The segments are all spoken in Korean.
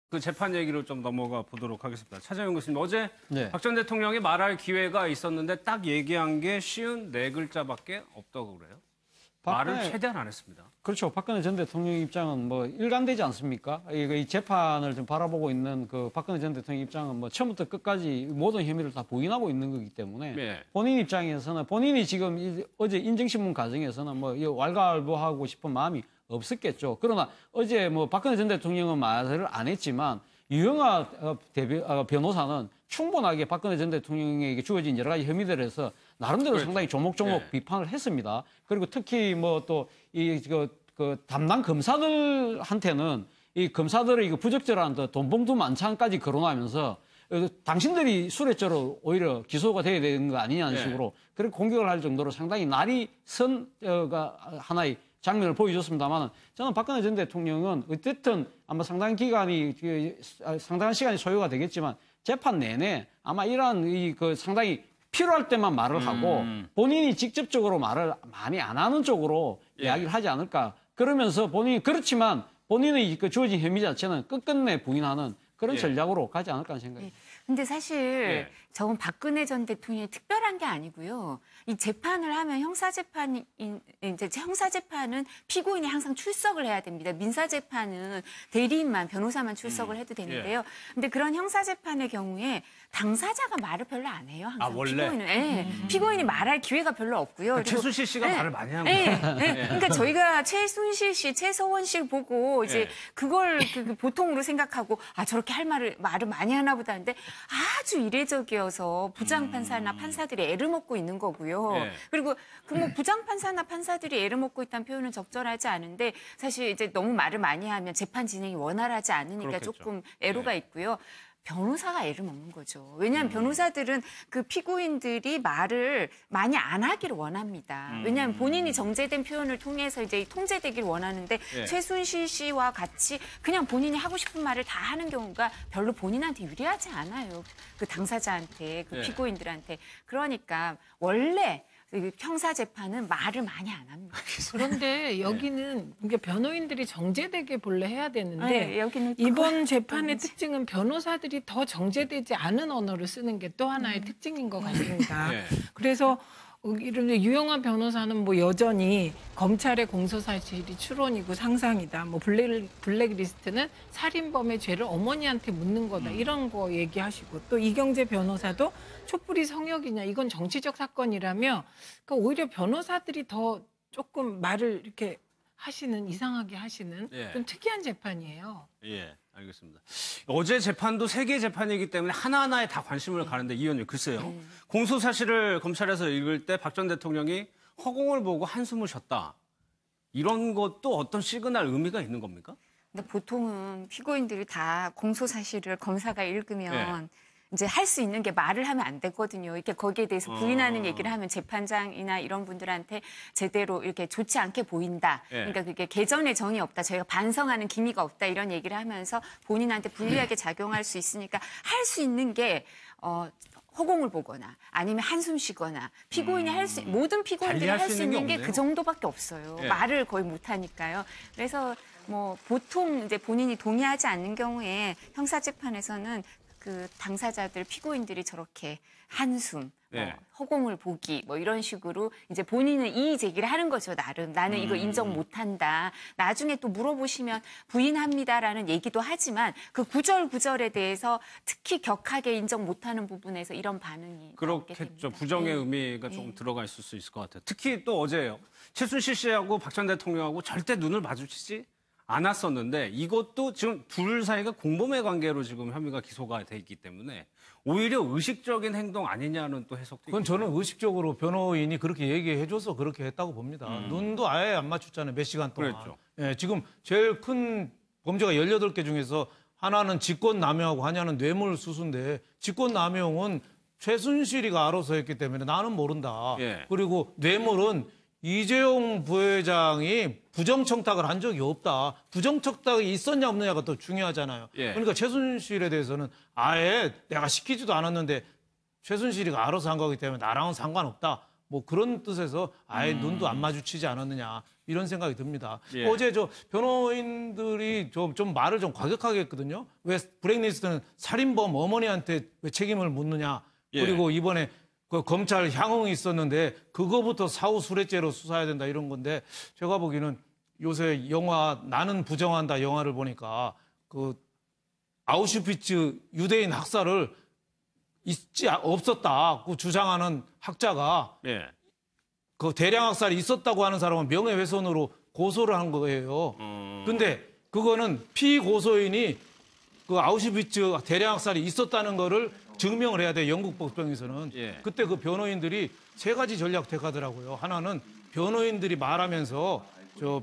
그 재판 얘기로 좀 넘어가 보도록 하겠습니다. 차재현 교수님, 어제 네. 박 전 대통령이 말할 기회가 있었는데 딱 얘기한 게 쉬운 4글자밖에 없다고 그래요. 말을 최대한 안 했습니다. 그렇죠. 박근혜 전 대통령 입장은 뭐 일관되지 않습니까? 이 재판을 좀 바라보고 있는 그 박근혜 전 대통령 입장은 뭐 처음부터 끝까지 모든 혐의를 다 부인하고 있는 거기 때문에 네. 본인 입장에서는 본인이 지금 어제 인정신문 과정에서는 뭐 왈가왈부하고 싶은 마음이 없었겠죠. 그러나 어제 뭐 박근혜 전 대통령은 말을 안 했지만 유영하 변호사는 충분하게 박근혜 전 대통령에게 주어진 여러 가지 혐의들에서 나름대로 그렇죠. 상당히 조목조목 네. 비판을 했습니다. 그리고 특히 뭐 또 그 담당 검사들한테는 이 검사들의 부적절한 돈봉투 만찬까지 거론하면서 당신들이 수뢰죄로 오히려 기소가 돼야 되는 거 아니냐는 네. 식으로 그렇게 공격을 할 정도로 상당히 날이 선 하나의 장면을 보여줬습니다만 저는 박근혜 전 대통령은 어쨌든 아마 상당한 시간이 소요가 되겠지만 재판 내내 아마 이러한 상당히 필요할 때만 말을 하고 본인이 직접적으로 말을 많이 안 하는 쪽으로 이야기를 하지 않을까. 그러면서 그렇지만 본인의 주어진 혐의 자체는 끝끝내 부인하는 그런 전략으로 가지 않을까 하는 생각입니다. 근데 사실 저건 박근혜 전 대통령이 특별한 게 아니고요. 이 재판을 하면 형사재판은 피고인이 항상 출석을 해야 됩니다. 민사재판은 대리인만, 변호사만 출석을 해도 되는데요. 근데 그런 형사재판의 경우에 당사자가 말을 별로 안 해요. 항상 원래? 피고인은. 피고인이 말할 기회가 별로 없고요. 그러니까 최순실 씨가 말을 많이 한 거예요. 그러니까 저희가 최순실 씨, 최서원 씨 보고 이제 그걸 보통으로 생각하고 저렇게 말을 많이 하나 보다 하는데 아주 이례적이어서 부장판사나 판사들이 애를 먹고 있는 거고요. 그리고 뭐 부장판사나 판사들이 애를 먹고 있다는 표현은 적절하지 않은데 사실 이제 너무 말을 많이 하면 재판 진행이 원활하지 않으니까 그렇겠죠. 조금 애로가 있고요. 변호사가 애를 먹는 거죠. 왜냐하면 변호사들은 그 피고인들이 말을 많이 안 하기를 원합니다. 왜냐하면 본인이 정제된 표현을 통해서 이제 통제되기를 원하는데 최순실 씨와 같이 그냥 본인이 하고 싶은 말을 다 하는 경우가 별로 본인한테 유리하지 않아요. 그 당사자한테, 그 피고인들한테. 그러니까 원래 형사 재판은 말을 많이 안 합니다. 그런데 여기는 이게 변호인들이 정제되게 본래 해야 되는데 여기는 이번 재판의 특징은 변호사들이 더 정제되지 않은 언어를 쓰는 게 또 하나의 특징인 것 같습니다. 그래서 이런 유영하 변호사는 뭐 여전히 검찰의 공소사실이 추론이고 상상이다. 뭐 블랙리스트는 살인범의 죄를 어머니한테 묻는 거다. 이런 거 얘기하시고 또 이경재 변호사도 촛불이 성역이냐. 이건 정치적 사건이라며 그러니까 오히려 변호사들이 더 조금 말을 이렇게 이상하게 하시는 좀 특이한 재판이에요. 알겠습니다. 어제 재판도 3개 재판이기 때문에 하나하나에 다 관심을 가는데 이 의원님 글쎄요. 공소사실을 검찰에서 읽을 때 박 전 대통령이 허공을 보고 한숨을 쉬었다. 이런 것도 어떤 시그널 의미가 있는 겁니까? 근데 보통은 피고인들이 다 공소사실을 검사가 읽으면 이제 할 수 있는 게 말을 하면 안 되거든요. 이렇게 거기에 대해서 부인하는 얘기를 하면 재판장이나 이런 분들한테 제대로 이렇게 좋지 않게 보인다. 그러니까 그게 개전의 정이 없다. 저희가 반성하는 기미가 없다. 이런 얘기를 하면서 본인한테 불리하게 작용할 수 있으니까 할 수 있는 게 허공을 보거나 아니면 한숨 쉬거나 피고인이 모든 피고인들이 할 수 있는 게 그 정도밖에 없어요. 말을 거의 못 하니까요. 그래서 뭐 보통 이제 본인이 동의하지 않는 경우에 형사재판에서는 그 당사자들 피고인들이 저렇게 한숨, 허공을 보기 뭐 이런 식으로 이제 본인은 이의 제기를 하는 거죠. 나는 이거 인정 못한다. 나중에 또 물어보시면 부인합니다라는 얘기도 하지만 그 구절구절에 대해서 특히 격하게 인정 못하는 부분에서 이런 반응이 그렇겠죠. 부정의 의미가 조금 들어가 있을 수 있을 것 같아요. 특히 또 어제요. 최순실 씨하고 박 전 대통령하고 절대 눈을 마주치지 않았었는데 이것도 지금 둘 사이가 공범의 관계로 지금 혐의가 기소가 돼 있기 때문에 오히려 의식적인 행동 아니냐는 또 해석도 그건 있고. 저는 의식적으로 변호인이 그렇게 얘기해줘서 그렇게 했다고 봅니다. 눈도 아예 안 맞췄잖아요. 몇 시간 동안. 그랬죠. 지금 제일 큰 범죄가 18개 중에서 하나는 직권남용하고 하나는 뇌물수수인데 직권남용은 최순실이가 알아서 했기 때문에 나는 모른다. 그리고 뇌물은 이재용 부회장이 부정청탁을 한 적이 없다. 부정청탁이 있었냐 없느냐가 더 중요하잖아요. 그러니까 최순실에 대해서는 아예 내가 시키지도 않았는데 최순실이가 알아서 한 거기 때문에 나랑은 상관없다. 뭐 그런 뜻에서 아예 눈도 안 마주치지 않았느냐 이런 생각이 듭니다. 예. 어제 저 변호인들이 좀 말을 좀 과격하게 했거든요. 왜 블랙리스트는 살인범 어머니한테 왜 책임을 묻느냐. 예. 그리고 이번에 그 검찰 향응이 있었는데 그거부터 사후 수뢰죄로 수사해야 된다 이런 건데 제가 보기에는 요새 영화 나는 부정한다 영화를 보니까 그 아우슈비츠 유대인 학살을 없었다 그 주장하는 학자가 예. 그 대량 학살이 있었다고 하는 사람은 명예훼손으로 고소를 한 거예요. 근데 그거는 피고소인이 그 아우슈비츠 대량 학살이 있었다는 거를 증명을 해야 돼 영국 법정에서는. 예. 그때 그 변호인들이 세 가지 전략 택하더라고요. 하나는 변호인들이 말하면서 저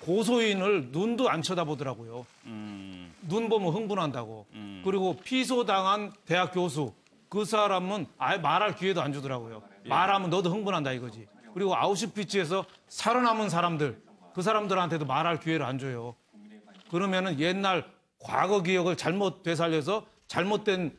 고소인을 눈도 안 쳐다보더라고요. 눈 보면 흥분한다고. 그리고 피소당한 대학 교수 그 사람은 아예 말할 기회도 안 주더라고요. 예. 말하면 너도 흥분한다 이거지. 그리고 아우슈비츠에서 살아남은 사람들 그 사람들한테도 말할 기회를 안 줘요. 그러면은 옛날 과거 기억을 잘못 되살려서 잘못된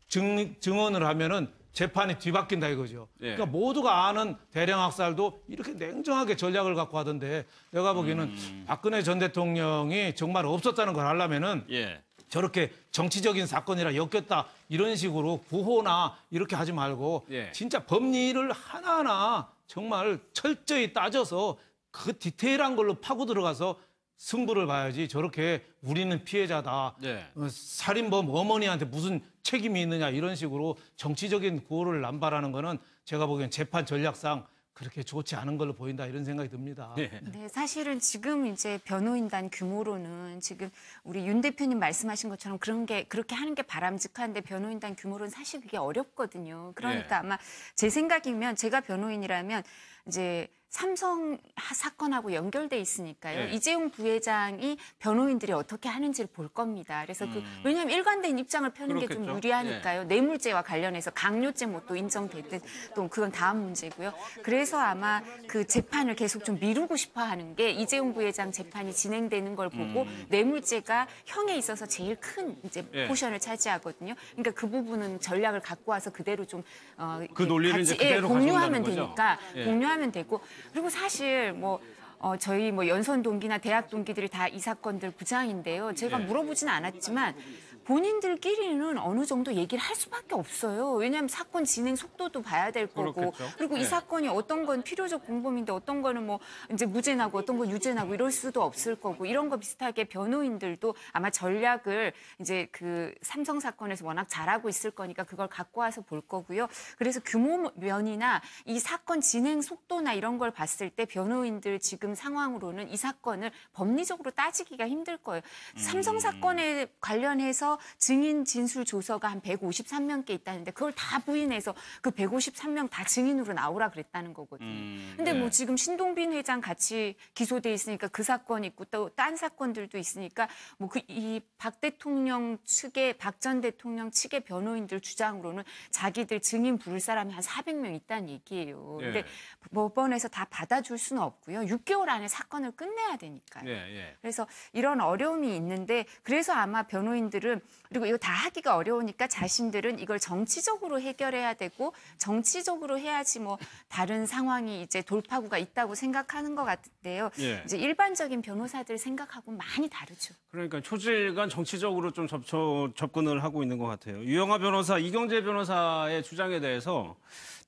증언을 하면은 재판이 뒤바뀐다 이거죠. 예. 그러니까 모두가 아는 대량 학살도 이렇게 냉정하게 전략을 갖고 하던데 내가 보기에는 박근혜 전 대통령이 정말 없었다는 걸 하려면은 예. 저렇게 정치적인 사건이라 엮였다 이런 식으로 구호나 이렇게 하지 말고 예. 진짜 법리를 하나하나 정말 철저히 따져서 그 디테일한 걸로 파고 들어가서 승부를 봐야지 저렇게 우리는 피해자다. 네. 살인범 어머니한테 무슨 책임이 있느냐 이런 식으로 정치적인 구호를 남발하는 거는 제가 보기엔 재판 전략상 그렇게 좋지 않은 걸로 보인다 이런 생각이 듭니다. 예. 네, 사실은 지금 이제 변호인단 규모로는 지금 우리 윤 대표님 말씀하신 것처럼 그렇게 하는 게 바람직한데 변호인단 규모로는 사실 그게 어렵거든요. 그러니까 예. 아마 제 생각이면 제가 변호인이라면 이제 삼성 사건하고 연결돼 있으니까요. 예. 이재용 부회장이 변호인들이 어떻게 하는지를 볼 겁니다. 그래서 왜냐하면 일관된 입장을 펴는 게 좀 그렇겠죠. 유리하니까요. 뇌물죄와 관련해서 강요죄 뭐 또 인정되든 또 그건 다음 문제고요. 그래서 아마 그 재판을 계속 좀 미루고 싶어하는 게 이재용 부회장 재판이 진행되는 걸 보고 뇌물죄가 형에 있어서 제일 큰 이제 예. 포션을 차지하거든요. 그러니까 그 부분은 전략을 갖고 와서 그대로 좀 그 논리를 이제 같이, 그대로 공유하면 가져온다는 거죠? 되니까 예. 공유하면 되고 그리고 사실 저희 연선 동기나 대학 동기들이 다 이 사건들 부장인데요. 제가 예. 물어보진 않았지만 본인들끼리는 어느 정도 얘기를 할 수밖에 없어요. 왜냐하면 사건 진행 속도도 봐야 될 거고 그렇겠죠. 그리고 이 예. 사건이 어떤 건 필요적 공범인데 어떤 거는 뭐 이제 무죄 나고 어떤 건 유죄 나고 이럴 수도 없을 거고 이런 거 비슷하게 변호인들도 아마 전략을 이제 그 삼성 사건에서 워낙 잘하고 있을 거니까 그걸 갖고 와서 볼 거고요. 그래서 규모 면이나 이 사건 진행 속도나 이런 걸 봤을 때 변호인들 지금 상황으로는 이 사건을 법리적으로 따지기가 힘들 거예요. 삼성 사건에 관련해서 증인 진술 조서가 한 153명께 있다는데 그걸 다 부인해서 그 153명 다 증인으로 나오라 그랬다는 거거든요. 근데 뭐 지금 신동빈 회장 같이 기소돼 있으니까 그 사건 있고 또 딴 사건들도 있으니까 뭐 이 박 대통령 측의 박 전 대통령 측의 변호인들 주장으로는 자기들 증인 부를 사람이 한 400명 있다는 얘기예요. 근데 법원에서 다 받아줄 수는 없고요. 6개월 안에 사건을 끝내야 되니까요. 예. 그래서 이런 어려움이 있는데 그래서 아마 변호인들은 그리고 이거 다 하기가 어려우니까 자신들은 이걸 정치적으로 해결해야 되고 정치적으로 해야지 뭐 다른 상황이 이제 돌파구가 있다고 생각하는 것 같은데요. 예. 이제 일반적인 변호사들 생각하고 많이 다르죠. 그러니까 초질간 정치적으로 좀 접근을 하고 있는 것 같아요. 유영하 변호사, 이경재 변호사의 주장에 대해서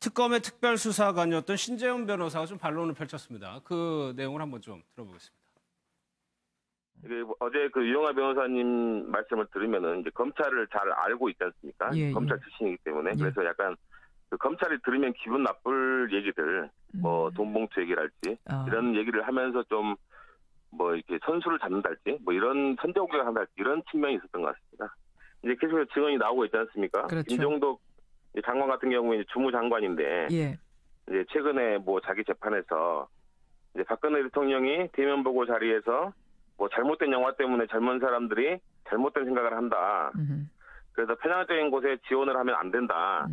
특검의 특별수사관이었던 신재훈 변호사가 좀 반론을 펼쳤습니다. 그 내용을 한번 좀 들어보겠습니다. 어제 그 유영하 변호사님 말씀을 들으면은 이제 검찰을 잘 알고 있지 않습니까? 검찰 출신이기 때문에 그래서 약간 그 검찰이 들으면 기분 나쁠 얘기들, 뭐 돈봉투 얘기랄지 이런 얘기를 하면서 좀 뭐 이렇게 선수를 잡는달지 뭐 이런 선제공격을 한달지 이런 측면이 있었던 것 같습니다. 이제 계속해서 증언이 나오고 있지 않습니까? 그렇죠. 김종덕 장관 같은 경우에 이제 주무장관인데 예. 이제 최근에 뭐 자기 재판에서 이제 박근혜 대통령이 대면 보고 자리에서 뭐 잘못된 영화 때문에 젊은 사람들이 잘못된 생각을 한다. 그래서 편향적인 곳에 지원을 하면 안 된다.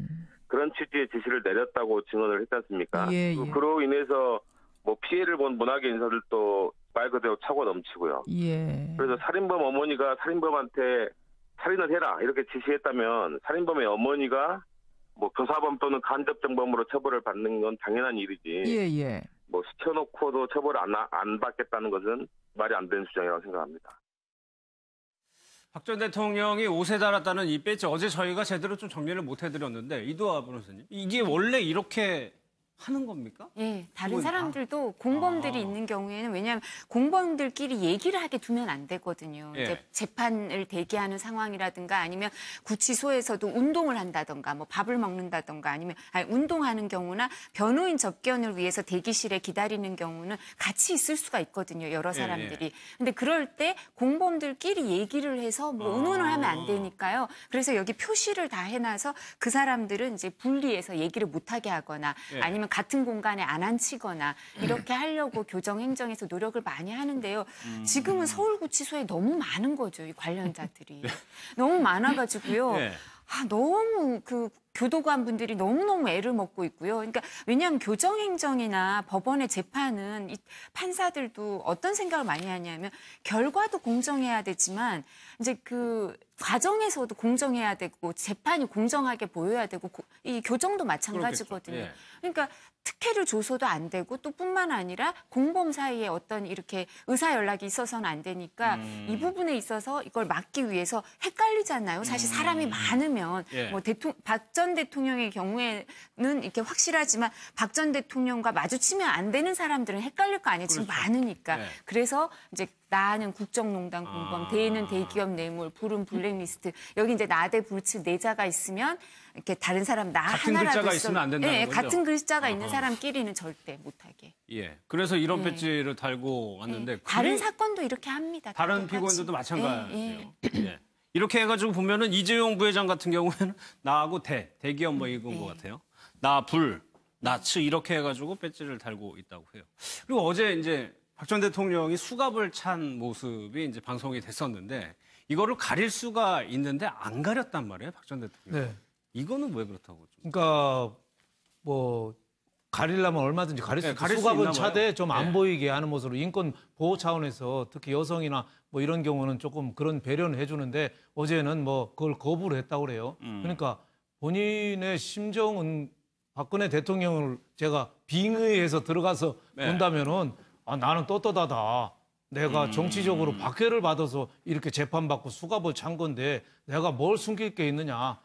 그런 취지의 지시를 내렸다고 증언을 했지 않습니까? 예. 그로 인해서 뭐 피해를 본 문화계 인사들도 말 그대로 차고 넘치고요. 예. 그래서 살인범 어머니가 살인범한테 살인을 해라 이렇게 지시했다면 살인범의 어머니가 뭐 교사범 또는 간접정범으로 처벌을 받는 건 당연한 일이지. 예. 뭐 시켜놓고도 처벌을 안 받겠다는 것은 말이 안 되는 주장이라고 생각합니다. 박 전 대통령이 옷에 달았다는 이 배지 어제 저희가 제대로 좀 정리를 못 해드렸는데 이도하 변호사님 이게 원래 이렇게 하는 겁니까? 예, 다른 사람들도 공범들이 있는 경우에는 왜냐하면 공범들끼리 얘기를 하게 두면 안 되거든요. 예. 이제 재판을 대기하는 상황이라든가 아니면 구치소에서도 운동을 한다든가 뭐 밥을 먹는다든가 아니면 운동하는 경우나 변호인 접견을 위해서 대기실에 기다리는 경우는 같이 있을 수가 있거든요. 여러 사람들이. 근데 그럴 때 공범들끼리 얘기를 해서 뭐 의논을 하면 안 되니까요. 그래서 여기 표시를 다 해놔서 그 사람들은 이제 분리해서 얘기를 못하게 하거나 아니면 같은 공간에 안 앉히거나 이렇게 하려고 교정행정에서 노력을 많이 하는데요. 지금은 서울구치소에 너무 많은 거죠. 이 관련자들이. 너무 많아가지고요. 너무 그 교도관 분들이 너무너무 애를 먹고 있고요. 그러니까 왜냐하면 교정행정이나 법원의 재판은 이 판사들도 어떤 생각을 많이 하냐면 결과도 공정해야 되지만 이제 그 과정에서도 공정해야 되고 재판이 공정하게 보여야 되고 이 교정도 마찬가지거든요. 그러니까 특혜를 줘서도 안 되고 또 뿐만 아니라 공범 사이에 어떤 이렇게 의사 연락이 있어서는 안 되니까 이 부분에 있어서 이걸 막기 위해서 헷갈리잖아요. 사실 사람이 많으면 뭐 박 전 대통령의 경우에는 이렇게 확실하지만 박 전 대통령과 마주치면 안 되는 사람들은 헷갈릴 거 아니에요. 지금 많으니까. 그래서 이제 나는 국정농단 공범, 대는 대기업 뇌물, 불은 블랙리스트. 여기 이제 나대 불츠 내자가 있으면 이렇게 다른 사람 나 같은 하나라도 글자가 있으면 안 된다는 거죠? 같은 글자가 있는 사람끼리는 절대 못하게. 그래서 이런 배지를 달고 왔는데 다른 사건도 이렇게 합니다. 다른 똑같이. 피고인들도 마찬가지예요. 이렇게 해가지고 보면은 이재용 부회장 같은 경우에는 나하고 대기업 뭐 이건 것 같아요. 나 불, 나 츠 이렇게 해가지고 배지를 달고 있다고 해요. 그리고 어제 이제 박 전 대통령이 수갑을 찬 모습이 이제 방송이 됐었는데 이거를 가릴 수가 있는데 안 가렸단 말이에요, 박 전 대통령. 이거는 왜 그렇다고? 그러니까 뭐 가리려면 얼마든지 가릴 수 있고 수갑은 차되 좀 안 보이게 하는 모습으로 인권 보호 차원에서 특히 여성이나 뭐 이런 경우는 조금 그런 배려는 해주는데 어제는 뭐 그걸 거부를 했다고 그래요. 그러니까 본인의 심정은 박근혜 대통령을 제가 빙의해서 들어가서 본다면은 나는 떳떳하다. 내가 정치적으로 박해를 받아서 이렇게 재판받고 수갑을 찬 건데 내가 뭘 숨길 게 있느냐.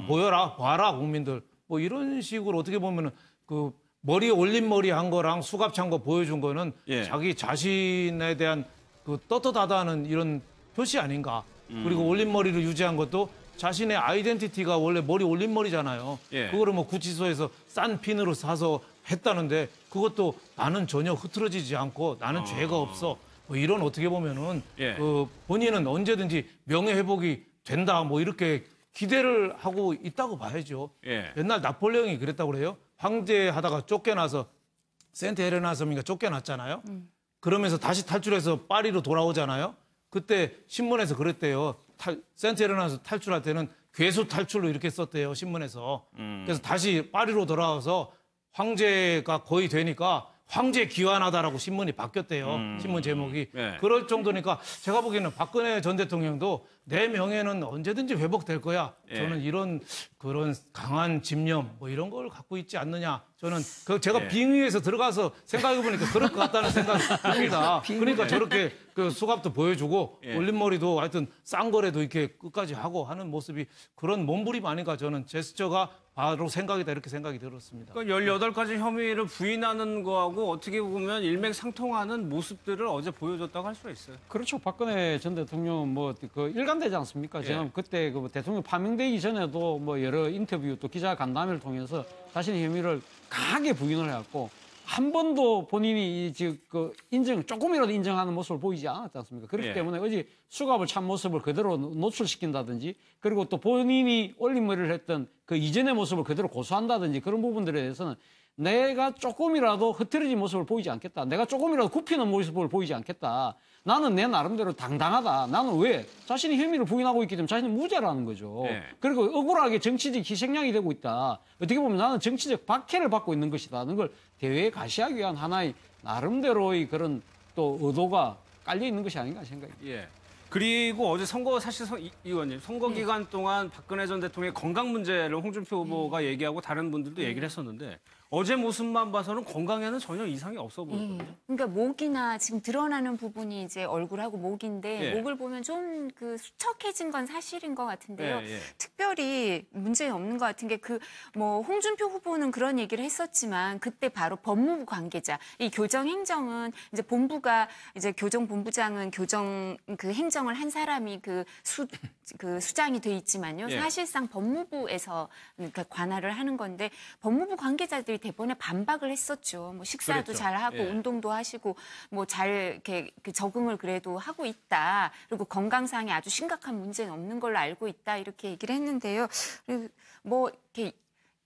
보여라, 봐라, 국민들. 뭐 이런 식으로 어떻게 보면은 그 머리에 올린 머리 한 거랑 수갑 찬 거 보여준 거는 자기 자신에 대한 그 떳떳하다는 이런 표시 아닌가. 그리고 올린 머리를 유지한 것도 자신의 아이덴티티가 원래 머리 올린 머리잖아요. 그거를 뭐 구치소에서 싼 핀으로 사서 했다는데 그것도 나는 전혀 흐트러지지 않고 나는 죄가 없어. 뭐 이런 어떻게 보면은 그 본인은 언제든지 명예 회복이 된다 뭐 이렇게 기대를 하고 있다고 봐야죠. 옛날 나폴레옹이 그랬다고 그래요. 황제 하다가 쫓겨나서 센트 헤레나 섬인가 쫓겨났잖아요. 그러면서 다시 탈출해서 파리로 돌아오잖아요. 그때 신문에서 그랬대요. 센트 헤레나에서 탈출할 때는 괴수 탈출로 이렇게 썼대요. 신문에서. 그래서 다시 파리로 돌아와서 황제가 거의 되니까 황제 귀환하다라고 신문이 바뀌었대요. 신문 제목이. 그럴 정도니까 제가 보기에는 박근혜 전 대통령도 내 명예는 언제든지 회복될 거야. 저는 이런 그런 강한 집념 뭐 이런 걸 갖고 있지 않느냐. 저는 제가 빙의해서 들어가서 생각해 보니까 그럴 것 같다는 생각이 듭니다. 그러니까 저렇게 그 수갑도 보여주고 올림머리도 하여튼 싼 거래도 이렇게 끝까지 하고 하는 모습이 그런 몸부림 아닌가 저는 제스처가 바로 생각이다 이렇게 생각이 들었습니다. 그러니까 18가지 혐의를 부인하는 거하고 어떻게 보면 일맥상통하는 모습들을 어제 보여줬다고 할 수가 있어요. 그렇죠. 박근혜 전 대통령은 뭐 그 일관되지 않습니까? 제가 그때 그 대통령 파명되기 전에도 뭐 여러 인터뷰 또 기자 간담회를 통해서 자신의 혐의를 강하게 부인을 해왔고 한 번도 본인이 지금 그 조금이라도 인정하는 모습을 보이지 않았지 않습니까? 그렇기 때문에 어제 수갑을 찬 모습을 그대로 노출시킨다든지 그리고 또 본인이 올림머리를 했던 그 이전의 모습을 그대로 고수한다든지 그런 부분들에 대해서는 내가 조금이라도 흐트러진 모습을 보이지 않겠다. 내가 조금이라도 굽히는 모습을 보이지 않겠다. 나는 내 나름대로 당당하다. 나는 왜? 자신이 혐의를 부인하고 있기 때문에 자신은 무죄라는 거죠. 그리고 억울하게 정치적 희생양이 되고 있다. 어떻게 보면 나는 정치적 박해를 받고 있는 것이다. 하는 걸 대외에 가시하기 위한 하나의 나름대로의 그런 또 의도가 깔려 있는 것이 아닌가 생각합니다. 그리고 어제 의원님 선거 기간 동안 박근혜 전 대통령의 건강 문제를 홍준표 후보가 얘기하고 다른 분들도 얘기를 했었는데 어제 모습만 봐서는 건강에는 전혀 이상이 없어 보이거든요. 그러니까 목이나 지금 드러나는 부분이 이제 얼굴하고 목인데 예. 목을 보면 좀 그 수척해진 건 사실인 것 같은데요. 예, 예. 특별히 문제는 없는 것 같은 게 뭐 홍준표 후보는 그런 얘기를 했었지만 그때 바로 법무부 관계자 이 교정행정은 이제 본부가 이제 교정본부장은 교정 그 행정을 한 사람이 그 수장이 돼 있지만요. 예. 사실상 법무부에서 그러니까 관할을 하는 건데 법무부 관계자들이 대번에 반박을 했었죠. 뭐 식사도 그랬죠. 잘 하고 예. 운동도 하시고 뭐 잘 이렇게 적응을 그래도 하고 있다. 그리고 건강상에 아주 심각한 문제는 없는 걸로 알고 있다. 이렇게 얘기를 했는데요. 그리고 뭐 이렇게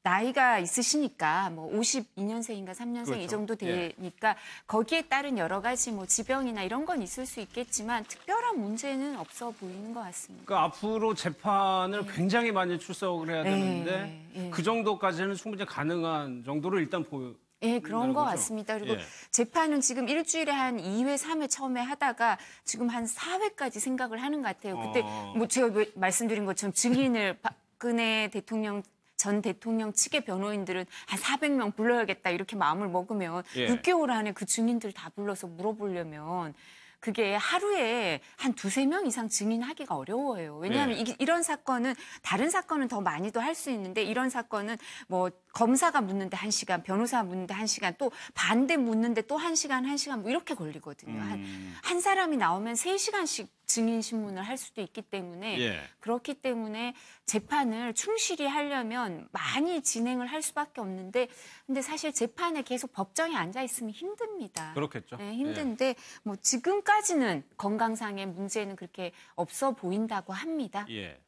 나이가 있으시니까 뭐 52년생인가 3년생 그렇죠. 이 정도 예. 되니까 거기에 따른 여러 가지 뭐 지병이나 이런 건 있을 수 있겠지만 특별한 문제는 없어 보이는 것 같습니다. 그러니까 앞으로 재판을 굉장히 많이 출석을 해야 되는데 예. 그 정도까지는 충분히 가능한 정도로 일단 예, 그런 것 거죠? 같습니다. 그리고 예. 재판은 지금 일주일에 한 2회, 3회 처음에 하다가 지금 한 4회까지 생각을 하는 것 같아요. 그때 뭐 제가 말씀드린 것처럼 증인을 박근혜 전 대통령 측의 변호인들은 한 400명 불러야겠다 이렇게 마음을 먹으면 예. 6개월 안에 그 증인들 다 불러서 물어보려면 그게 하루에 한 2-3명 이상 증인하기가 어려워요. 왜냐하면 예. 이런 사건은 다른 사건은 더 많이도 할 수 있는데 이런 사건은 뭐 검사가 묻는데 1시간, 변호사가 묻는데 1시간, 또 반대 묻는데 또 1시간, 1시간 뭐 이렇게 걸리거든요. 한 사람이 나오면 3시간씩 증인 신문을 할 수도 있기 때문에 예. 그렇기 때문에 재판을 충실히 하려면 많이 진행을 할 수밖에 없는데 근데 사실 재판에 계속 법정에 앉아 있으면 힘듭니다. 그렇겠죠. 네, 힘든데 뭐 지금까지는 건강상의 문제는 그렇게 없어 보인다고 합니다. 예.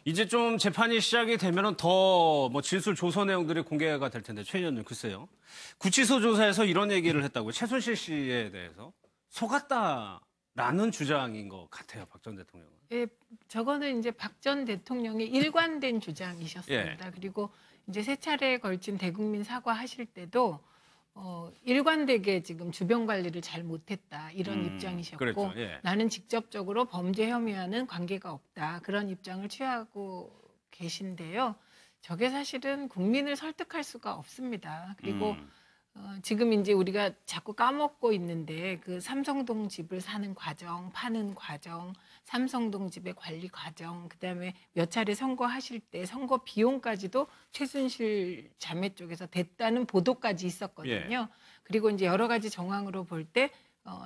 이제 좀 재판이 시작이 되면은 더 뭐 진술 조서 내용들이 공개가 될 텐데 최 의원님 글쎄요. 구치소 조사에서 이런 얘기를 했다고요. 최순실 씨에 대해서 속았다라는 주장인 것 같아요. 박 전 대통령은. 예, 저거는 이제 박 전 대통령의 일관된 주장이셨습니다. 그리고 이제 3차례에 걸친 대국민 사과하실 때도 일관되게 지금 주변 관리를 잘 못했다 이런 입장이셨고 그랬죠. 예. 나는 직접적으로 범죄 혐의와는 관계가 없다 그런 입장을 취하고 계신데요. 저게 사실은 국민을 설득할 수가 없습니다. 그리고 지금 이제 우리가 자꾸 까먹고 있는데 그 삼성동 집을 사는 과정, 파는 과정, 삼성동 집의 관리 과정, 그다음에 몇 차례 선거하실 때 선거 비용까지도 최순실 자매 쪽에서 됐다는 보도까지 있었거든요. 예. 그리고 이제 여러 가지 정황으로 볼 때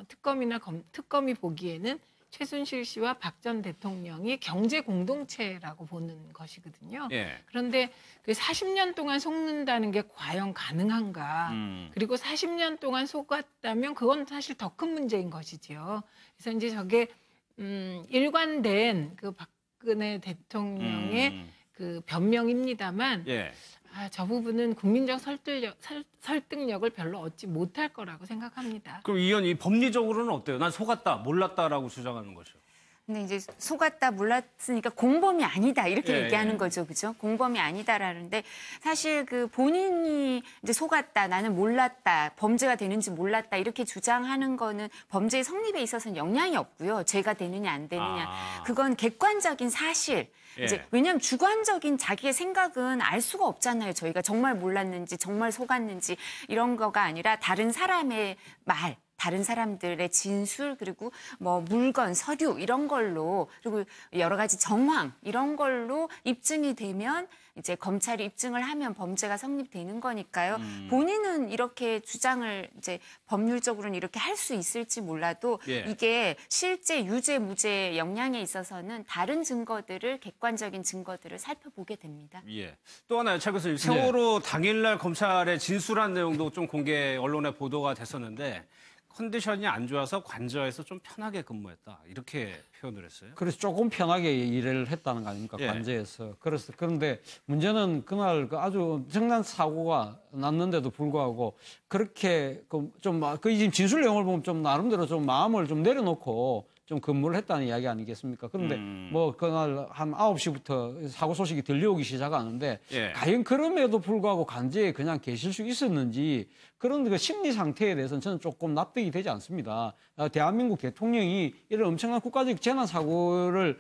특검이 보기에는 최순실 씨와 박 전 대통령이 경제 공동체라고 보는 것이거든요. 예. 그런데 그 40년 동안 속는다는 게 과연 가능한가? 그리고 40년 동안 속았다면 그건 사실 더 큰 문제인 것이지요. 그래서 이제 저게 일관된 그 박근혜 대통령의 그 변명입니다만 예. 저 부분은 국민적 설득력을 별로 얻지 못할 거라고 생각합니다. 그럼 이 의원이 법리적으로는 어때요? 난 속았다, 몰랐다라고 주장하는 거죠. 근데 이제 속았다 몰랐으니까 공범이 아니다 이렇게 예, 얘기하는 예. 거죠, 그죠? 공범이 아니다라는데 사실 그 본인이 이제 속았다, 나는 몰랐다, 범죄가 되는지 몰랐다 이렇게 주장하는 거는 범죄의 성립에 있어서는 영향이 없고요. 죄가 되느냐 안 되느냐 그건 객관적인 사실. 예. 이제 왜냐하면 주관적인 자기의 생각은 알 수가 없잖아요. 저희가 정말 몰랐는지 정말 속았는지 이런 거가 아니라 다른 사람의 말. 다른 사람들의 진술 그리고 뭐 물건, 서류 이런 걸로 그리고 여러 가지 정황 이런 걸로 입증이 되면 이제 검찰이 입증을 하면 범죄가 성립되는 거니까요. 본인은 이렇게 주장을 이제 법률적으로는 이렇게 할 수 있을지 몰라도 예. 이게 실제 유죄, 무죄 영향에 있어서는 다른 증거들을 객관적인 증거들을 살펴보게 됩니다. 예. 또 하나요, 차 교수님. 세월호 당일날 검찰에 진술한 내용도 좀 공개 언론에 보도가 됐었는데 컨디션이 안 좋아서 관저에서 좀 편하게 근무했다. 이렇게 표현을 했어요. 그래서 조금 편하게 일을 했다는 거 아닙니까? 예. 관제에서. 그런데 문제는 그날 그 아주 엄청난 사고가 났는데도 불구하고 그렇게 좀 지금 진술 내용을 보면 좀 나름대로 좀 마음을 좀 내려놓고 좀 근무를 했다는 이야기 아니겠습니까? 그런데 뭐 그날 한 9시부터 사고 소식이 들려오기 시작하는데 예. 과연 그럼에도 불구하고 간제에 그냥 계실 수 있었는지 그런 그 심리 상태에 대해서는 저는 조금 납득이 되지 않습니다. 대한민국 대통령이 이런 엄청난 국가적 재난 사고를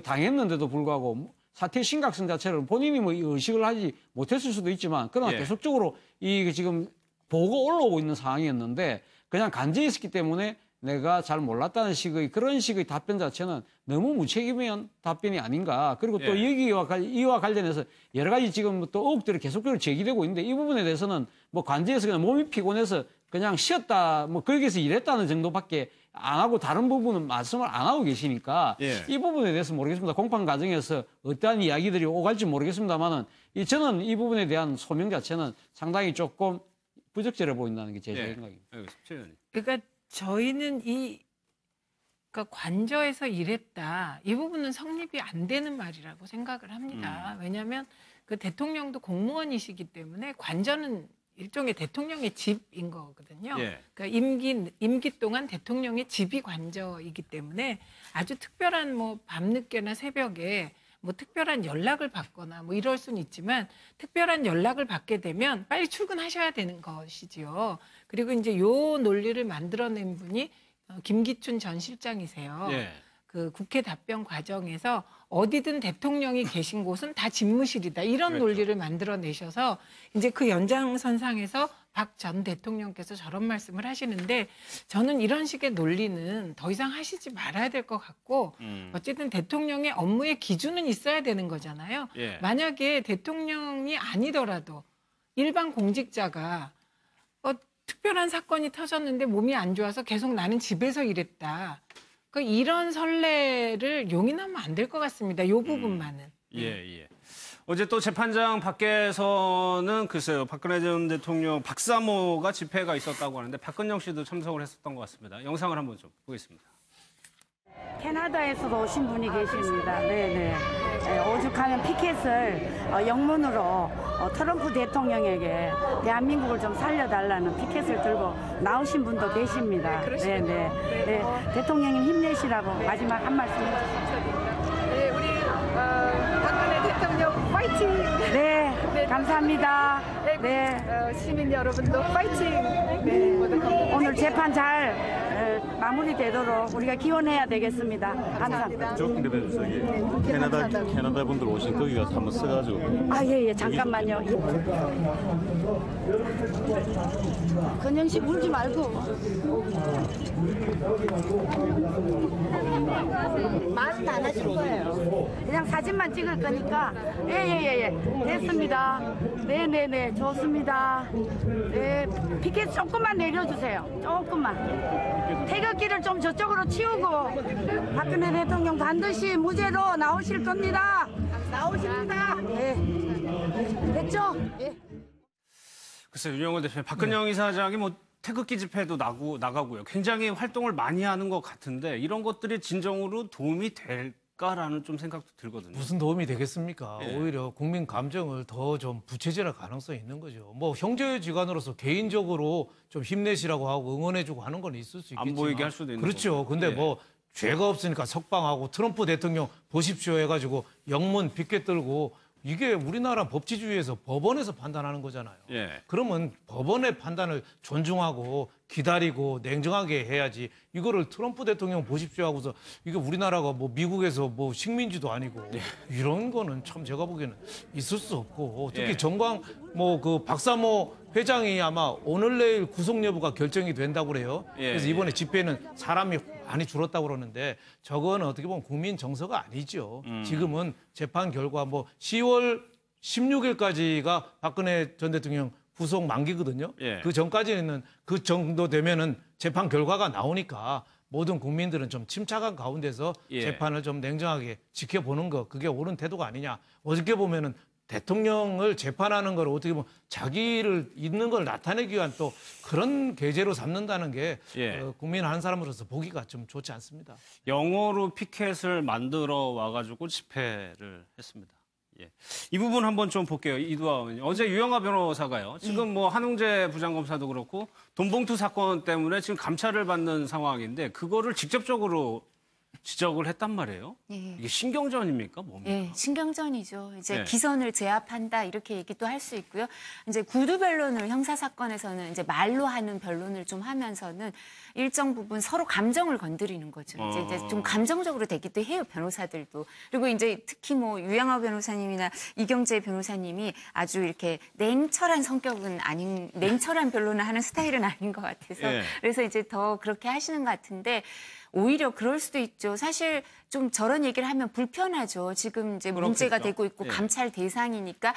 당했는데도 불구하고 사태의 심각성 자체를 본인이 뭐 의식을 하지 못했을 수도 있지만 그러나 예. 계속적으로 이 지금 보고 올라오고 있는 상황이었는데 그냥 간제에 있었기 때문에 내가 잘 몰랐다는 식의 그런 식의 답변 자체는 너무 무책임한 답변이 아닌가. 그리고 또 예. 이와 관련해서 여러 가지 지금 또 의혹들이 계속적으로 제기되고 있는데 이 부분에 대해서는 뭐 관제에서 그냥 몸이 피곤해서 그냥 쉬었다 뭐 거기서 일했다는 정도밖에 안 하고 다른 부분은 말씀을 안 하고 계시니까 예. 이 부분에 대해서 모르겠습니다. 공판 과정에서 어떠한 이야기들이 오갈지 모르겠습니다만은 저는 이 부분에 대한 소명 자체는 상당히 조금 부적절해 보인다는 게 제 생각입니다. 그러니까 저희는 그러니까 관저에서 일했다. 이 부분은 성립이 안 되는 말이라고 생각을 합니다. 왜냐하면 그 대통령도 공무원이시기 때문에 관저는 일종의 대통령의 집인 거거든요. 예. 그러니까 임기 동안 대통령의 집이 관저이기 때문에 아주 특별한 뭐 밤늦게나 새벽에 뭐 특별한 연락을 받거나 뭐 이럴 수는 있지만 특별한 연락을 받게 되면 빨리 출근하셔야 되는 것이지요. 그리고 이제 요 논리를 만들어낸 분이 김기춘 전 실장이세요. 예. 그 국회 답변 과정에서 어디든 대통령이 계신 곳은 다 집무실이다. 이런 그렇죠. 논리를 만들어내셔서 이제 그 연장선상에서 박 전 대통령께서 저런 말씀을 하시는데 저는 이런 식의 논리는 더 이상 하시지 말아야 될 것 같고 어쨌든 대통령의 업무의 기준은 있어야 되는 거잖아요. 예. 만약에 대통령이 아니더라도 일반 공직자가 특별한 사건이 터졌는데 몸이 안 좋아서 계속 나는 집에서 일했다. 이런 선례를 용인하면 안 될 것 같습니다. 이 부분만은. 예. 어제 또 재판장 밖에서는 글쎄요, 박근혜 전 대통령 박사모가 집회가 있었다고 하는데 박근영 씨도 참석을 했었던 것 같습니다. 영상을 한번 좀 보겠습니다. 캐나다에서도 오신 분이 계십니다. 네네. 오죽하면 피켓을 영문으로 트럼프 대통령에게 대한민국을 좀 살려달라는 피켓을 들고 나오신 분도 계십니다. 네네. 네, 대통령님 힘내시라고 마지막 한 말씀 해주시죠. 네, 우리 박근혜 대통령 파이팅! 네, 감사합니다. 네, 시민 여러분도 파이팅! 네, 모두 건강하세요. 오늘 재판 잘 마무리되도록 우리가 기원해야 되겠습니다. 감사합니다. 조금 기다려주세요. 캐나다 분들 오신 거기 가서 한번 써가지고. 예, 잠깐만요. 근영 씨 울지 말고. 말은 안 하실 거예요. 그냥 사진만 찍을 거니까. 예. 됐습니다. 네네네. 좋습니다. 네. 피켓 조금만 내려주세요. 조금만. 태극기를 좀 저쪽으로 치우고 박근혜 대통령 반드시 무죄로 나오실 겁니다. 나오십니다. 네. 됐죠? 예. 글쎄 윤영호 대표님, 박근영 이사장이 뭐 태극기 집회도 나가고요. 굉장히 활동을 많이 하는 것 같은데 이런 것들이 진정으로 도움이 될까라는 좀 생각도 들거든요. 무슨 도움이 되겠습니까? 예. 오히려 국민 감정을 더 좀 부채질할 가능성이 있는 거죠. 뭐 형제지간으로서 개인적으로 좀 힘내시라고 하고 응원해주고 하는 건 있을 수 있겠지만 안 보이게 할 수도 있는 그렇죠. 거고. 근데 예. 뭐 죄가 없으니까 석방하고 트럼프 대통령 보십시오 해가지고 영문 빗게 들고 이게 우리나라 법치주의에서 법원에서 판단하는 거잖아요. 예. 그러면 법원의 판단을 존중하고 기다리고 냉정하게 해야지 이거를 트럼프 대통령 보십시오 하고서 이게 우리나라가 뭐 미국에서 뭐 식민지도 아니고 이런 거는 참 제가 보기에는 있을 수 없고 특히 예. 정광 뭐 그 박사모 회장이 아마 오늘 내일 구속 여부가 결정이 된다고 그래요. 예, 그래서 이번에 집회는 사람이 많이 줄었다고 그러는데 저건 어떻게 보면 국민 정서가 아니죠. 지금은 재판 결과 뭐 10월 16일까지가 박근혜 전 대통령 구속 만기거든요. 예. 그 전까지는 그 정도 되면은 재판 결과가 나오니까 모든 국민들은 좀 침착한 가운데서 예. 재판을 좀 냉정하게 지켜보는 거 그게 옳은 태도가 아니냐. 어저께 보면은 대통령을 재판하는 걸 어떻게 보면 자기를 있는 걸 나타내기 위한 또 그런 계제로 삼는다는 게 예. 국민 한 사람으로서 보기가 좀 좋지 않습니다. 영어로 피켓을 만들어 와가지고 집회를 했습니다. 예. 이 부분 한번 좀 볼게요. 이두아 의원님. 어제 유영하 변호사가요. 지금 뭐 한웅재 부장검사도 그렇고 돈봉투 사건 때문에 지금 감찰을 받는 상황인데 그거를 직접적으로 지적을 했단 말이에요. 예. 이게 신경전입니까? 뭡니까? 예, 신경전이죠. 이제 네. 기선을 제압한다 이렇게 얘기도 할 수 있고요. 이제 구두 변론을 형사 사건에서는 이제 말로 하는 변론을 좀 하면서는 일정 부분 서로 감정을 건드리는 거죠. 이제 좀 감정적으로 되기도 해요, 변호사들도. 그리고 이제 특히 뭐 유영하 변호사님이나 이경재 변호사님이 아주 이렇게 냉철한 성격은 아닌, 냉철한 변론을 하는 스타일은 아닌 것 같아서 예. 그래서 이제 더 그렇게 하시는 것 같은데 오히려 그럴 수도 있죠. 사실 좀 저런 얘기를 하면 불편하죠. 지금 이제 문제가 그렇겠죠. 되고 있고 예. 감찰 대상이니까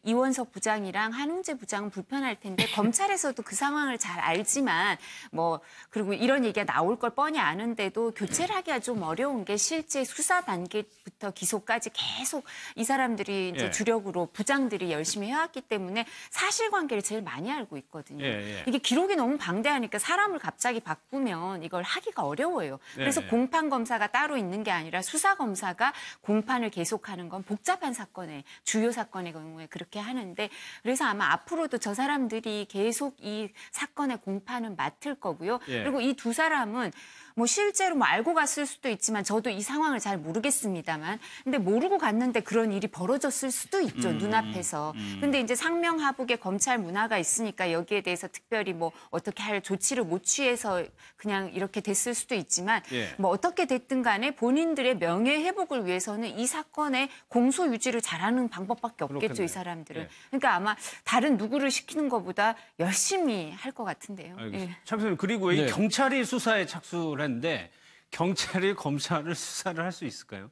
이원석 부장이랑 한웅재 부장은 불편할 텐데 검찰에서도 그 상황을 잘 알지만 뭐 그리고 이런 얘기가 나올 걸 뻔히 아는데도 교체를 하기가 좀 어려운 게 실제 수사 단계부터 기소까지 계속 이 사람들이 이제 예. 주력으로 부장들이 열심히 해왔기 때문에 사실관계를 제일 많이 알고 있거든요. 예, 예. 이게 기록이 너무 방대하니까 사람을 갑자기 바꾸면 이걸 하기가 어려워요. 그래서 네. 공판 검사가 따로 있는 게 아니라 수사 검사가 공판을 계속하는 건 복잡한 사건에 주요 사건의 경우에 그렇게 하는데 그래서 아마 앞으로도 저 사람들이 계속 이 사건의 공판은 맡을 거고요. 예. 그리고 이 두 사람은 뭐 실제로 뭐 알고 갔을 수도 있지만 저도 이 상황을 잘 모르겠습니다만 근데 모르고 갔는데 그런 일이 벌어졌을 수도 있죠. 눈앞에서. 근데 이제 상명하복의 검찰 문화가 있으니까 여기에 대해서 특별히 뭐 어떻게 할 조치를 못 취해서 그냥 이렇게 됐을 수도 있지만 예. 뭐 어떻게 됐든 간에 본인들의 명예 회복을 위해서는 이 사건의 공소 유지를 잘하는 방법밖에 없겠죠. 그렇겠네요. 이 사람들은. 예. 그러니까 아마 다른 누구를 시키는 것보다 열심히 할 것 같은데요. 알겠습니다. 예. 차 교수님, 그리고 이 네. 경찰이 수사에 착수를 했는데 경찰이 검찰을 수사를 할 수 있을까요?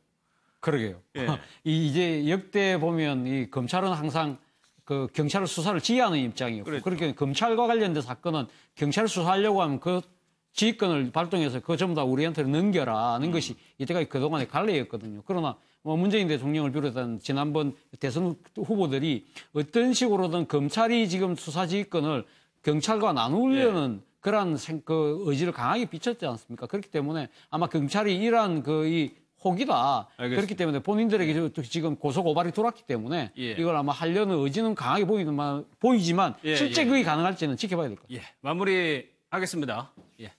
그러게요. 예. 이제 역대 보면 이 검찰은 항상 그 경찰 수사를 지휘하는 입장이었고 그렇죠. 그렇게 검찰과 관련된 사건은 경찰 수사하려고 하면 그 지휘권을 발동해서 그거 전부 다 우리한테 넘겨라는 것이 이때까지 그동안의 관례였거든요. 그러나 뭐 문재인 대통령을 비롯한 지난번 대선 후보들이 어떤 식으로든 검찰이 지금 수사 지휘권을 경찰과 나누려는 그런 의지를 강하게 비쳤지 않습니까? 그렇기 때문에 아마 경찰이 이러한 이 혹이다. 알겠습니다. 그렇기 때문에 본인들에게 지금 고소 고발이 들어왔기 때문에 예. 이걸 아마 하려는 의지는 강하게 보이지만 예, 실제 예. 그게 가능할지는 지켜봐야 될 것 같아요. 예, 마무리하겠습니다. 예.